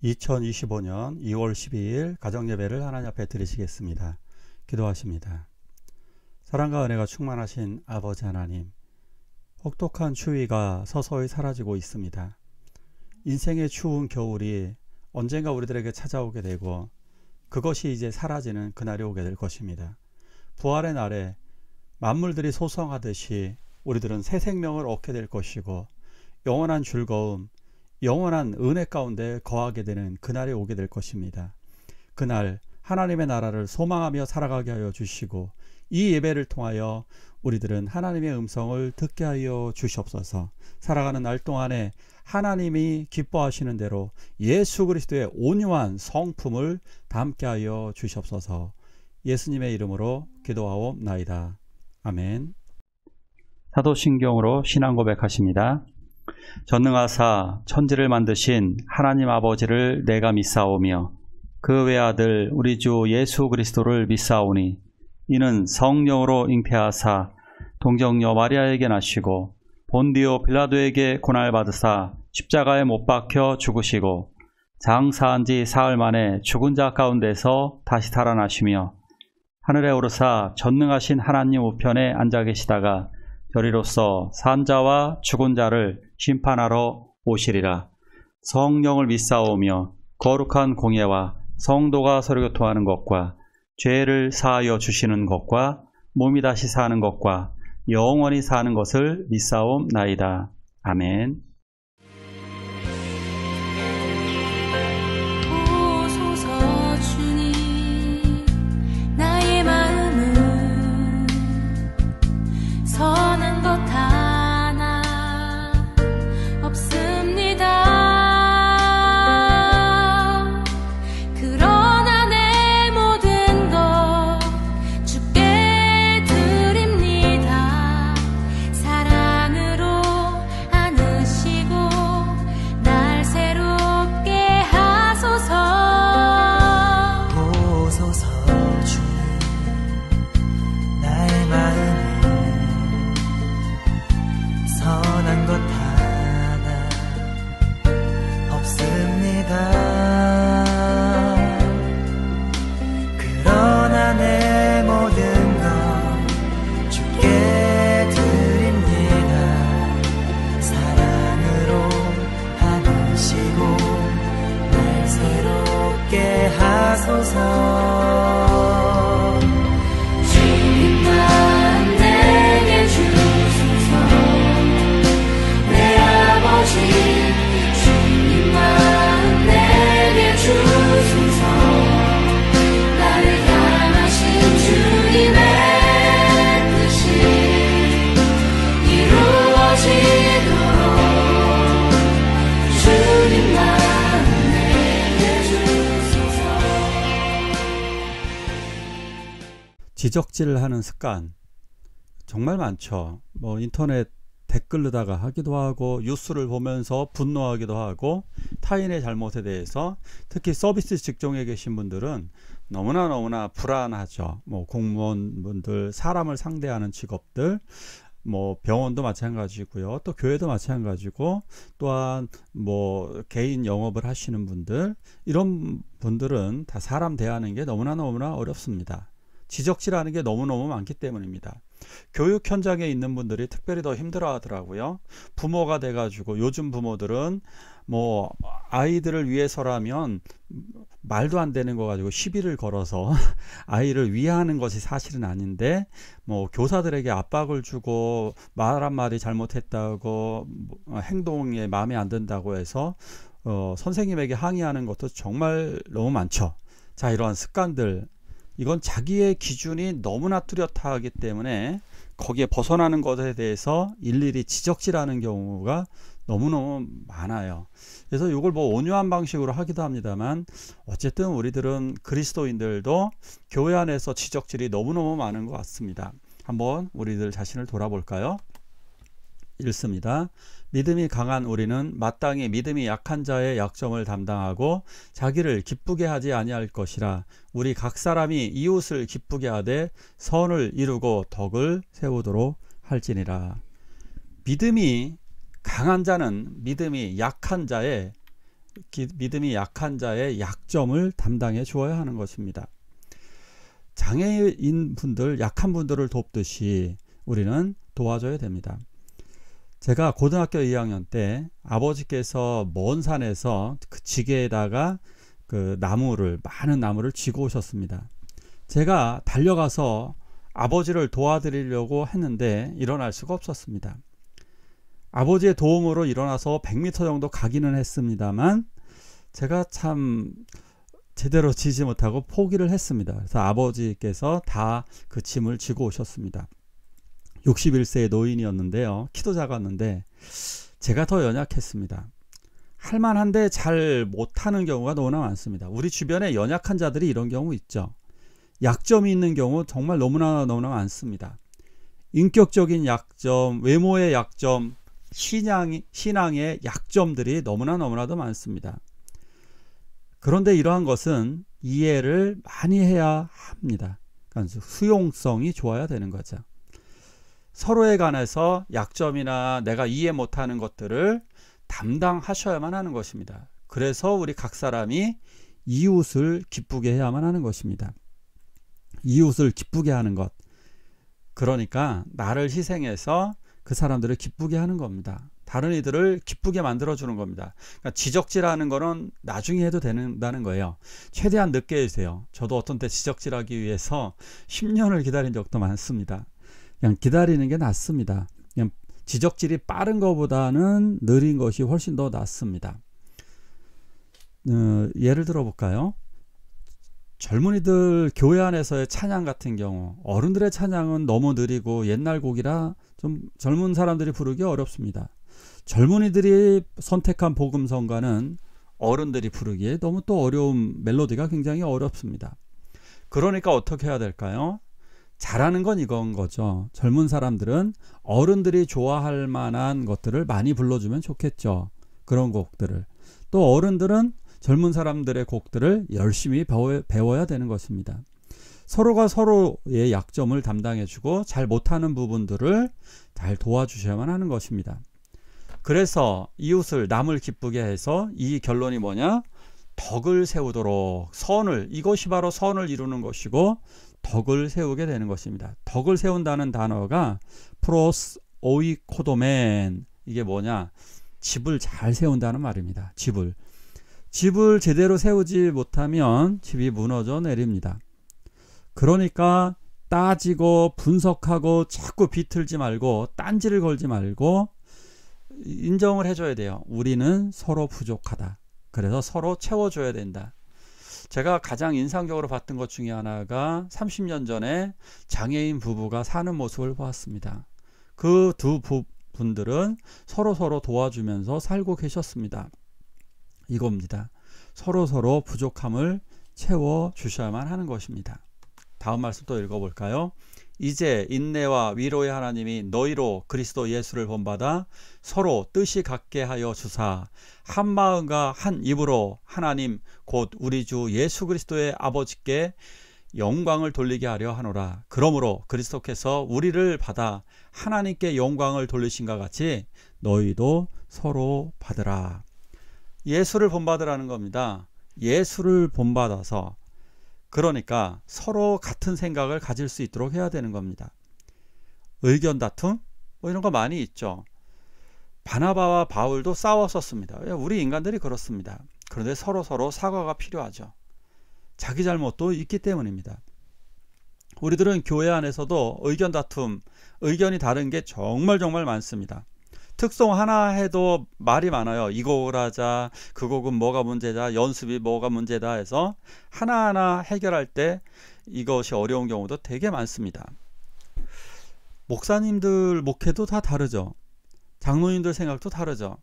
2025년 2월 12일 가정예배를 하나님 앞에 드리시겠습니다. 기도하십니다. 사랑과 은혜가 충만하신 아버지 하나님, 혹독한 추위가 서서히 사라지고 있습니다. 인생의 추운 겨울이 언젠가 우리들에게 찾아오게 되고 그것이 이제 사라지는 그날이 오게 될 것입니다. 부활의 날에 만물들이 소성하듯이 우리들은 새 생명을 얻게 될 것이고 영원한 즐거움, 영원한 은혜 가운데 거하게 되는 그날이 오게 될 것입니다. 그날 하나님의 나라를 소망하며 살아가게 하여 주시고 이 예배를 통하여 우리들은 하나님의 음성을 듣게 하여 주시옵소서. 살아가는 날 동안에 하나님이 기뻐하시는 대로 예수 그리스도의 온유한 성품을 담게 하여 주시옵소서. 예수님의 이름으로 기도하옵나이다. 아멘. 사도신경으로 신앙 고백하십니다. 전능하사 천지를 만드신 하나님 아버지를 내가 믿사오며 그 외아들 우리 주 예수 그리스도를 믿사오니 이는 성령으로 잉태하사 동정녀 마리아에게 나시고 본디오 빌라도에게 고난받으사 십자가에 못 박혀 죽으시고 장사한 지 사흘 만에 죽은 자 가운데서 다시 살아나시며 하늘에 오르사 전능하신 하나님 우편에 앉아 계시다가 저리로서 산 자와 죽은 자를 심판하러 오시리라. 성령을 믿사오며 거룩한 공예와 성도가 서로 교통하는 것과 죄를 사하여 주시는 것과 몸이 다시 사는 것과 영원히 사는 것을 믿사옵나이다. 아멘. 주님만 내게 주소서. 내 아버지 주님만 내게 주소서. 나를 향하신 주님의 뜻이 이루어지도록 주님만 지적질을 하는 습관 정말 많죠. 인터넷 댓글로다가 하기도 하고 뉴스를 보면서 분노하기도 하고 타인의 잘못에 대해서 특히 서비스 직종에 계신 분들은 너무나 불안하죠. 공무원분들, 사람을 상대하는 직업들, 병원도 마찬가지고요. 또 교회도 마찬가지고 또한 개인 영업을 하시는 분들, 이런 분들은 다 사람 대하는 게 너무나 어렵습니다. 지적질하는 게 너무너무 많기 때문입니다. 교육 현장에 있는 분들이 특별히 더 힘들어 하더라고요. 부모가 돼가지고 요즘 부모들은 아이들을 위해서라면 말도 안 되는 거 가지고 시비를 걸어서 아이를 위하는 것이 사실은 아닌데 교사들에게 압박을 주고 말 한마디 잘못했다고 행동에 마음에 안 든다고 해서 선생님에게 항의하는 것도 정말 너무 많죠. 자, 이러한 습관들, 이건 자기의 기준이 너무나 뚜렷하기 때문에 거기에 벗어나는 것에 대해서 일일이 지적질하는 경우가 너무너무 많아요. 그래서 이걸 온유한 방식으로 하기도 합니다만 어쨌든 우리들은 그리스도인들도 교회 안에서 지적질이 너무너무 많은 것 같습니다. 한번 우리들 자신을 돌아볼까요? 읽습니다. 믿음이 강한 우리는 마땅히 믿음이 약한 자의 약점을 담당하고 자기를 기쁘게 하지 아니할 것이라. 우리 각 사람이 이웃을 기쁘게 하되 선을 이루고 덕을 세우도록 할지니라. 믿음이 강한 자는 믿음이 약한 자의 믿음이 약한 자의 약점을 담당해 주어야 하는 것입니다. 장애인 분들, 약한 분들을 돕듯이 우리는 도와줘야 됩니다. 제가 고등학교 2학년 때 아버지께서 먼 산에서 그 지게에다가 그 많은 나무를 쥐고 오셨습니다. 제가 달려가서 아버지를 도와드리려고 했는데 일어날 수가 없었습니다. 아버지의 도움으로 일어나서 100m 정도 가기는 했습니다만 제가 참 제대로 지지 못하고 포기를 했습니다. 그래서 아버지께서 다 그 짐을 지고 오셨습니다. 61세의 노인이었는데요. 키도 작았는데 제가 더 연약했습니다. 할만한데 잘 못하는 경우가 너무나 많습니다. 우리 주변에 연약한 자들이 이런 경우 있죠. 약점이 있는 경우 정말 너무나 많습니다. 인격적인 약점, 외모의 약점, 신앙의 약점들이 너무나도 많습니다. 그런데 이러한 것은 이해를 많이 해야 합니다. 그러니까 수용성이 좋아야 되는 거죠. 서로에 관해서 약점이나 내가 이해 못하는 것들을 담당하셔야만 하는 것입니다. 그래서 우리 각 사람이 이웃을 기쁘게 해야만 하는 것입니다. 이웃을 기쁘게 하는 것. 그러니까 나를 희생해서 그 사람들을 기쁘게 하는 겁니다. 다른 이들을 기쁘게 만들어주는 겁니다. 그러니까 지적질하는 거는 나중에 해도 된다는 거예요. 최대한 늦게 해주세요. 저도 어떤 때 지적질하기 위해서 10년을 기다린 적도 많습니다. 그냥 기다리는 게 낫습니다. 그냥 지적질이 빠른 것보다는 느린 것이 훨씬 더 낫습니다. 예를 들어 볼까요? 젊은이들 교회 안에서의 찬양 같은 경우, 어른들의 찬양은 너무 느리고 옛날 곡이라 좀 젊은 사람들이 부르기 어렵습니다. 젊은이들이 선택한 복음성가는 어른들이 부르기에 너무 또 어려운 멜로디가 굉장히 어렵습니다. 그러니까 어떻게 해야 될까요? 잘하는 건 이건 거죠. 젊은 사람들은 어른들이 좋아할 만한 것들을 많이 불러주면 좋겠죠. 그런 곡들을. 또 어른들은 젊은 사람들의 곡들을 열심히 배워야 되는 것입니다. 서로가 서로의 약점을 담당해주고 잘 못하는 부분들을 잘 도와주셔야만 하는 것입니다. 그래서 이웃을, 남을 기쁘게 해서 이 결론이 뭐냐? 덕을 세우도록, 이것이 바로 선을 이루는 것이고 덕을 세우게 되는 것입니다. 덕을 세운다는 단어가 프로스 오이코도멘, 이게 뭐냐? 집을 잘 세운다는 말입니다. 집을 제대로 세우지 못하면 집이 무너져 내립니다. 그러니까 따지고 분석하고 자꾸 비틀지 말고 딴지를 걸지 말고 인정을 해줘야 돼요. 우리는 서로 부족하다. 그래서 서로 채워줘야 된다. 제가 가장 인상적으로 봤던 것 중에 하나가 30년 전에 장애인 부부가 사는 모습을 보았습니다. 그 두 분들은 서로 도와주면서 살고 계셨습니다. 이겁니다. 서로 부족함을 채워주셔야만 하는 것입니다. 다음 말씀 또 읽어볼까요? 이제 인내와 위로의 하나님이 너희로 그리스도 예수를 본받아 서로 뜻이 같게 하여 주사 한 마음과 한 입으로 하나님 곧 우리 주 예수 그리스도의 아버지께 영광을 돌리게 하려 하노라. 그러므로 그리스도께서 우리를 받아 하나님께 영광을 돌리신과 같이 너희도 서로 받으라. 예수를 본받으라는 겁니다. 예수를 본받아서, 그러니까 서로 같은 생각을 가질 수 있도록 해야 되는 겁니다. 의견 다툼? 이런 거 많이 있죠. 바나바와 바울도 싸웠었습니다. 우리 인간들이 그렇습니다. 그런데 서로 사과가 필요하죠. 자기 잘못도 있기 때문입니다. 우리들은 교회 안에서도 의견 다툼, 의견이 다른 게 정말 많습니다. 특송 하나 해도 말이 많아요. 이 곡을 하자, 그 곡은 뭐가 문제다, 연습이 뭐가 문제다 해서 하나하나 해결할 때 이것이 어려운 경우도 되게 많습니다. 목사님들 목회도 다 다르죠. 장로님들 생각도 다르죠.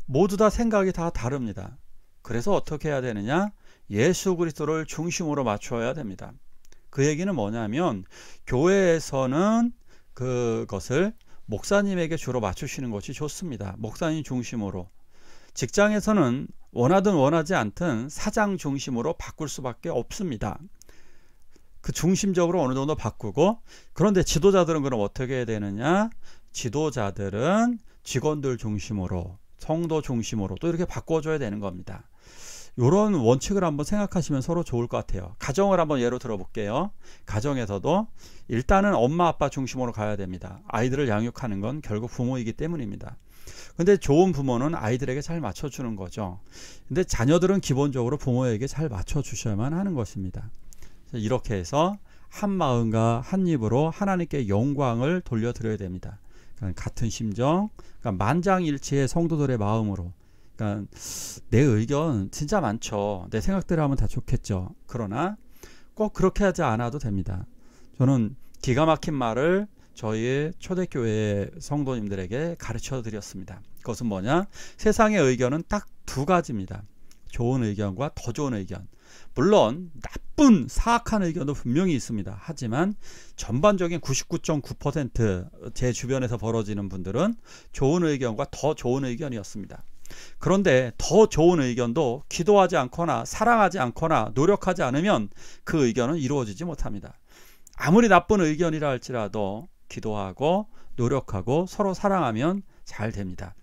모두 다 생각이 다 다릅니다. 그래서 어떻게 해야 되느냐? 예수 그리스도를 중심으로 맞춰야 됩니다. 그 얘기는 뭐냐면 교회에서는 그것을 목사님에게 주로 맞추시는 것이 좋습니다. 목사님 중심으로. 직장에서는 원하든 원하지 않든 사장 중심으로 바꿀 수밖에 없습니다. 그 중심적으로 어느 정도 바꾸고, 그런데 지도자들은 그럼 어떻게 해야 되느냐? 지도자들은 직원들 중심으로, 성도 중심으로 또 이렇게 바꿔줘야 되는 겁니다. 이런 원칙을 한번 생각하시면 서로 좋을 것 같아요. 가정을 한번 예로 들어볼게요. 가정에서도 일단은 엄마 아빠 중심으로 가야 됩니다. 아이들을 양육하는 건 결국 부모이기 때문입니다. 근데 좋은 부모는 아이들에게 잘 맞춰주는 거죠. 근데 자녀들은 기본적으로 부모에게 잘 맞춰주셔야만 하는 것입니다. 이렇게 해서 한 마음과 한 입으로 하나님께 영광을 돌려드려야 됩니다. 그러니까 같은 심정, 그러니까 만장일치의 성도들의 마음으로. 그러니까 내 의견 진짜 많죠. 내 생각대로 하면 다 좋겠죠. 그러나 꼭 그렇게 하지 않아도 됩니다. 저는 기가 막힌 말을 저희 초대교회 성도님들에게 가르쳐 드렸습니다. 그것은 뭐냐? 세상의 의견은 딱 두 가지입니다. 좋은 의견과 더 좋은 의견. 물론 나쁜 사악한 의견도 분명히 있습니다. 하지만 전반적인 99.9% 제 주변에서 벌어지는 분들은 좋은 의견과 더 좋은 의견이었습니다. 그런데 더 좋은 의견도 기도하지 않거나 사랑하지 않거나 노력하지 않으면 그 의견은 이루어지지 못합니다. 아무리 나쁜 의견이라 할지라도 기도하고 노력하고 서로 사랑하면 잘 됩니다.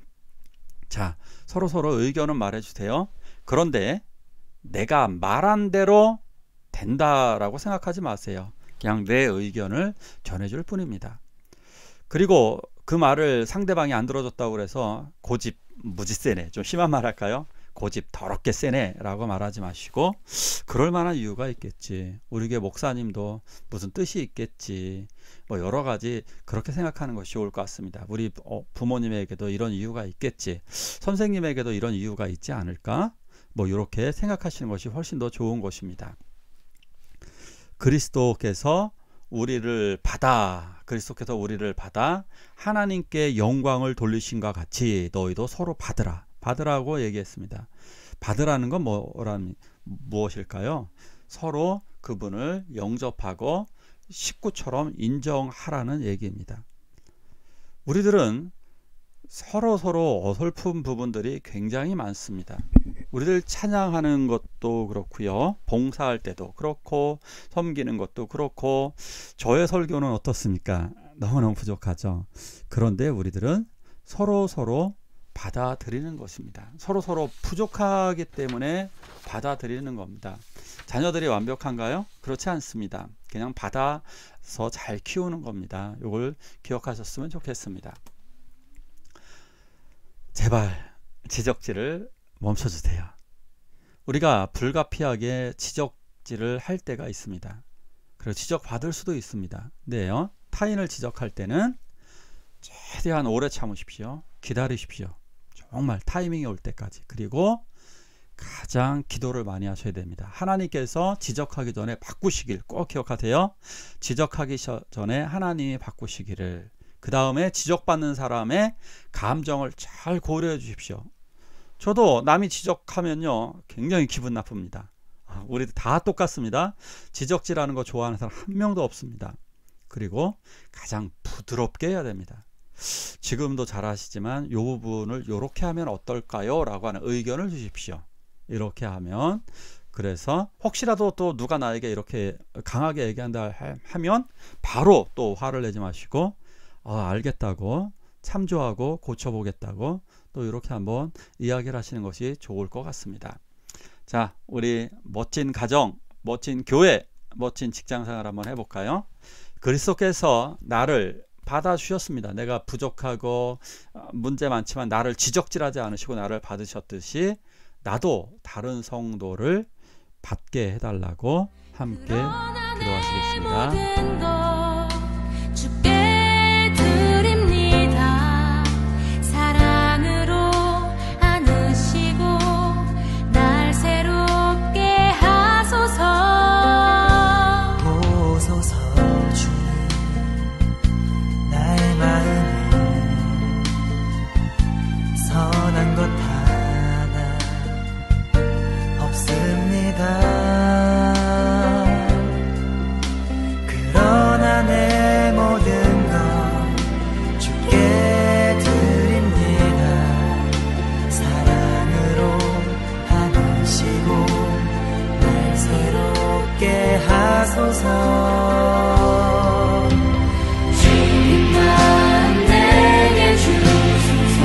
자, 서로 의견은 말해주세요. 그런데 내가 말한 대로 된다라고 생각하지 마세요. 그냥 내 의견을 전해줄 뿐입니다. 그리고 그 말을 상대방이 안 들어줬다고 해서 고집 무지 세네, 좀 심한 말 할까요? 고집 더럽게 세네 라고 말하지 마시고, 그럴 만한 이유가 있겠지, 우리 교회 목사님도 무슨 뜻이 있겠지, 뭐 여러 가지 그렇게 생각하는 것이 좋을 것 같습니다. 우리 부모님에게도 이런 이유가 있겠지, 선생님에게도 이런 이유가 있지 않을까, 뭐 이렇게 생각하시는 것이 훨씬 더 좋은 것입니다. 그리스도께서 우리를 받아 하나님께 영광을 돌리신과 같이 너희도 서로 받으라고 얘기했습니다. 받으라는 건 무엇일까요? 서로 그분을 영접하고 식구처럼 인정하라는 얘기입니다. 우리들은 서로 어설픈 부분들이 굉장히 많습니다. 우리들 찬양하는 것도 그렇고요, 봉사할 때도 그렇고, 섬기는 것도 그렇고, 저의 설교는 어떻습니까? 너무너무 부족하죠. 그런데 우리들은 서로 받아들이는 것입니다. 서로 부족하기 때문에 받아들이는 겁니다. 자녀들이 완벽한가요? 그렇지 않습니다. 그냥 받아서 잘 키우는 겁니다. 이걸 기억하셨으면 좋겠습니다. 제발 지적질을 멈춰주세요. 우리가 불가피하게 지적질을 할 때가 있습니다. 그리고 지적받을 수도 있습니다. 근데요, 타인을 지적할 때는 최대한 오래 참으십시오. 기다리십시오. 정말 타이밍이 올 때까지. 그리고 가장 기도를 많이 하셔야 됩니다. 하나님께서 지적하기 전에 바꾸시길 꼭 기억하세요. 지적하기 전에 하나님이 바꾸시기를. 그 다음에 지적받는 사람의 감정을 잘 고려해 주십시오. 저도 남이 지적하면요 굉장히 기분 나쁩니다. 우리 다 똑같습니다. 지적질하는 거 좋아하는 사람 한 명도 없습니다. 그리고 가장 부드럽게 해야 됩니다. 지금도 잘 아시지만 이 부분을 이렇게 하면 어떨까요? 라고 하는 의견을 주십시오. 이렇게 하면, 그래서 혹시라도 또 누가 나에게 이렇게 강하게 얘기한다 하면 바로 또 화를 내지 마시고, 알겠다고, 참조하고 고쳐보겠다고 또 이렇게 한번 이야기를 하시는 것이 좋을 것 같습니다. 자, 우리 멋진 가정, 멋진 교회, 멋진 직장생활 한번 해볼까요? 그리스도께서 나를 받아주셨습니다. 내가 부족하고 문제 많지만 나를 지적질하지 않으시고 나를 받으셨듯이 나도 다른 성도를 받게 해달라고 함께 기도하시겠습니다. 주님만 내게 주소서.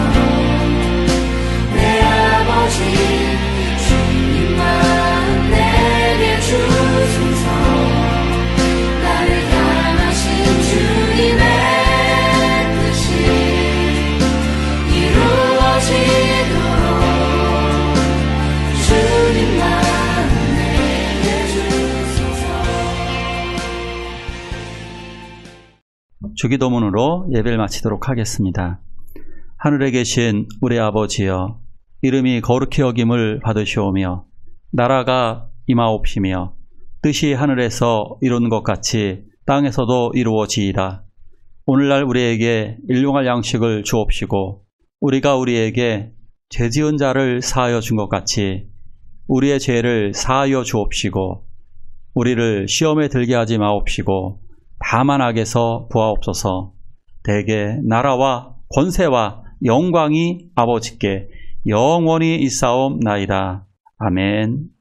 주기도문으로 예배를 마치도록 하겠습니다. 하늘에 계신 우리 아버지여, 이름이 거룩히 여김을 받으시오며 나라가 임하옵시며 뜻이 하늘에서 이루는 것 같이 땅에서도 이루어지이다. 오늘날 우리에게 일용할 양식을 주옵시고 우리가 우리에게 죄지은 자를 사하여 준 것 같이 우리의 죄를 사하여 주옵시고 우리를 시험에 들게 하지 마옵시고 다만 악에서 구하옵소서. 대개 나라와 권세와 영광이 아버지께 영원히 있사옵나이다. 아멘.